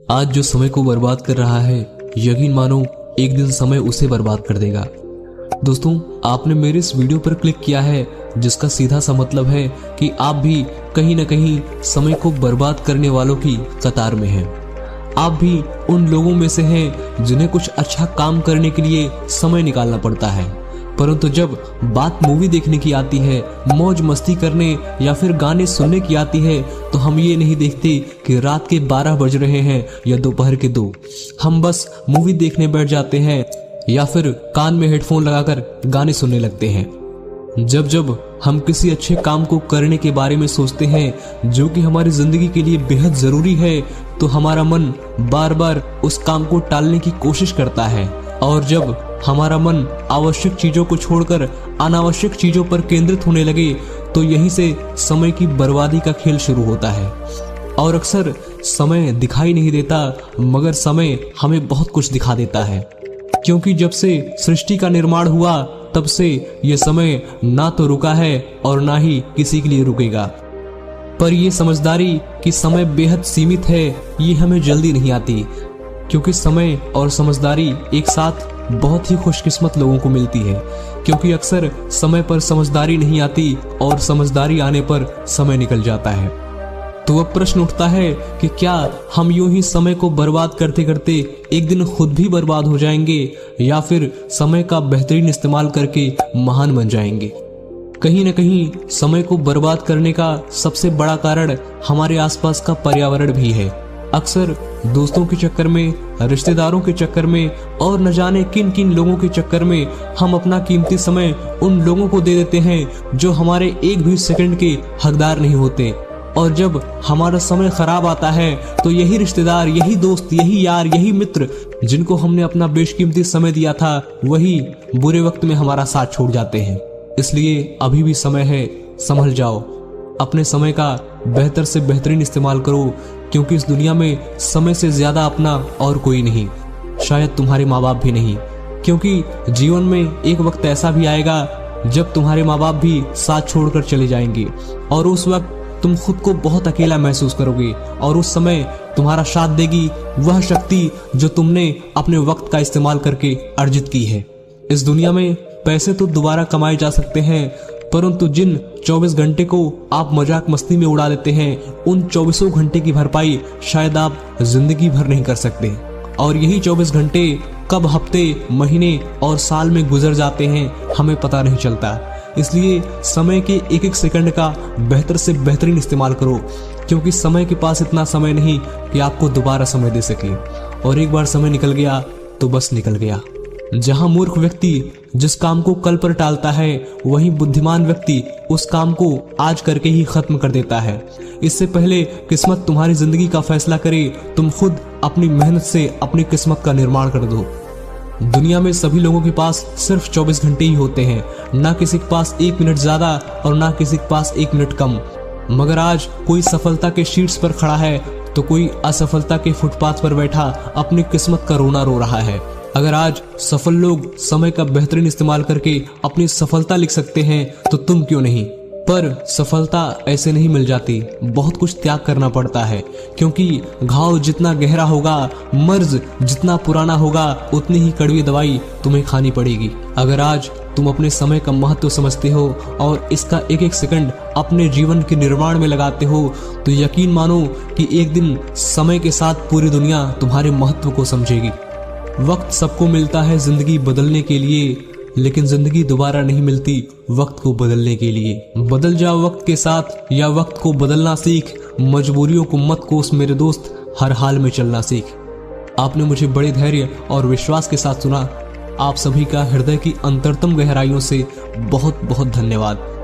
आज जो समय को बर्बाद कर रहा है, यकीन मानो एक दिन समय उसे बर्बाद कर देगा। दोस्तों, आपने मेरे इस वीडियो पर क्लिक किया है, जिसका सीधा सा मतलब है कि आप भी कहीं न कहीं समय को बर्बाद करने वालों की कतार में हैं। आप भी उन लोगों में से हैं जिन्हें कुछ अच्छा काम करने के लिए समय निकालना पड़ता है, परंतु जब बात मूवी देखने की आती है, मौज मस्ती करने या फिर गाने सुनने की आती है, तो हम ये नहीं देखते कि रात के 12 बज रहे हैं या दोपहर के 2। हम बस मूवी देखने बैठ जाते हैं या फिर कान में हेडफोन लगाकर गाने सुनने लगते हैं। जब जब हम किसी अच्छे काम को करने के बारे में सोचते हैं जो कि हमारी जिंदगी के लिए बेहद जरूरी है, तो हमारा मन बार बार उस काम को टालने की कोशिश करता है। और जब हमारा मन आवश्यक चीजों को छोड़कर अनावश्यक चीजों पर केंद्रित होने लगे, तो यहीं से समय की बर्बादी का खेल शुरू होता है। और अक्सर समय दिखाई नहीं देता, मगर समय हमें बहुत कुछ दिखा देता है, क्योंकि जब से सृष्टि का निर्माण हुआ तब से ये समय ना तो रुका है और ना ही किसी के लिए रुकेगा। पर ये समझदारी कि समय बेहद सीमित है, ये हमें जल्दी नहीं आती, क्योंकि समय और समझदारी एक साथ बहुत ही खुशकिस्मत लोगों को मिलती है। क्योंकि अक्सर समय पर समझदारी नहीं आती और समझदारी आने पर समय निकल जाता है। तो अब प्रश्न उठता है कि क्या हम यूं ही समय को बर्बाद करते करते एक दिन खुद भी बर्बाद हो जाएंगे, या फिर समय का बेहतरीन इस्तेमाल करके महान बन जाएंगे। कहीं न कहीं समय को बर्बाद करने का सबसे बड़ा कारण हमारे आसपास का पर्यावरण भी है। अक्सर दोस्तों के चक्कर में, रिश्तेदारों के चक्कर में और न जाने किन किन लोगों के चक्कर में हम अपना कीमती समय उन लोगों को दे देते हैं जो हमारे एक भी सेकंड के हकदार नहीं होते। और जब हमारा समय खराब आता है, तो यही रिश्तेदार, यही दोस्त, यही यार, यही मित्र जिनको हमने अपना बेशकीमती समय दिया था, वही बुरे वक्त में हमारा साथ छोड़ जाते हैं। इसलिए अभी भी समय है, संभल जाओ, अपने समय का बेहतर से बेहतरीन इस्तेमाल करो, क्योंकि इस दुनिया में समय से ज्यादा अपना और कोई नहीं, शायद तुम्हारे माँ बाप भी नहीं। क्योंकि जीवन में एक वक्त ऐसा भी आएगा जब तुम्हारे माँ बाप भी साथ छोड़कर चले जाएंगे, और उस वक्त तुम खुद को बहुत अकेला महसूस करोगे। और उस समय तुम्हारा साथ देगी वह शक्ति जो तुमने अपने वक्त का इस्तेमाल करके अर्जित की है। इस दुनिया में पैसे तो दोबारा कमाए जा सकते हैं, परंतु जिन 24 घंटे को आप मजाक मस्ती में उड़ा देते हैं, उन 24 घंटे की भरपाई शायद आप जिंदगी भर नहीं कर सकते। और यही 24 घंटे कब हफ्ते, महीने और साल में गुजर जाते हैं, हमें पता नहीं चलता। इसलिए समय के एक एक सेकंड का बेहतर से बेहतरीन इस्तेमाल करो, क्योंकि समय के पास इतना समय नहीं कि आपको दोबारा समय दे सके। और एक बार समय निकल गया तो बस निकल गया। जहां मूर्ख व्यक्ति जिस काम को कल पर टालता है, वहीं बुद्धिमान व्यक्ति उस काम को आज करके ही खत्म कर देता है। इससे पहले किस्मत तुम्हारी जिंदगी का फैसला करे, तुम खुद अपनी मेहनत से अपनी किस्मत का निर्माण कर दो। दुनिया में सभी लोगों के पास सिर्फ 24 घंटे ही होते हैं, ना किसी के पास 1 मिनट ज्यादा और ना किसी के पास 1 मिनट कम। मगर आज कोई सफलता के शीर्ष पर खड़ा है, तो कोई असफलता के फुटपाथ पर बैठा अपनी किस्मत का रोना रो रहा है। अगर आज सफल लोग समय का बेहतरीन इस्तेमाल करके अपनी सफलता लिख सकते हैं, तो तुम क्यों नहीं। पर सफलता ऐसे नहीं मिल जाती, बहुत कुछ त्याग करना पड़ता है, क्योंकि घाव जितना गहरा होगा, मर्ज जितना पुराना होगा, उतनी ही कड़वी दवाई तुम्हें खानी पड़ेगी। अगर आज तुम अपने समय का महत्व समझते हो और इसका एक एक सेकंड अपने जीवन के निर्माण में लगाते हो, तो यकीन मानो कि एक दिन समय के साथ पूरी दुनिया तुम्हारे महत्व को समझेगी। वक्त सबको मिलता है जिंदगी बदलने के लिए, लेकिन जिंदगी दोबारा नहीं मिलती वक्त को बदलने के लिए। बदल जाओ वक्त के साथ, या वक्त को बदलना सीख। मजबूरियों को मत कोस मेरे दोस्त, हर हाल में चलना सीख। आपने मुझे बड़े धैर्य और विश्वास के साथ सुना। आप सभी का हृदय की अंतरतम गहराइयों से बहुत बहुत धन्यवाद।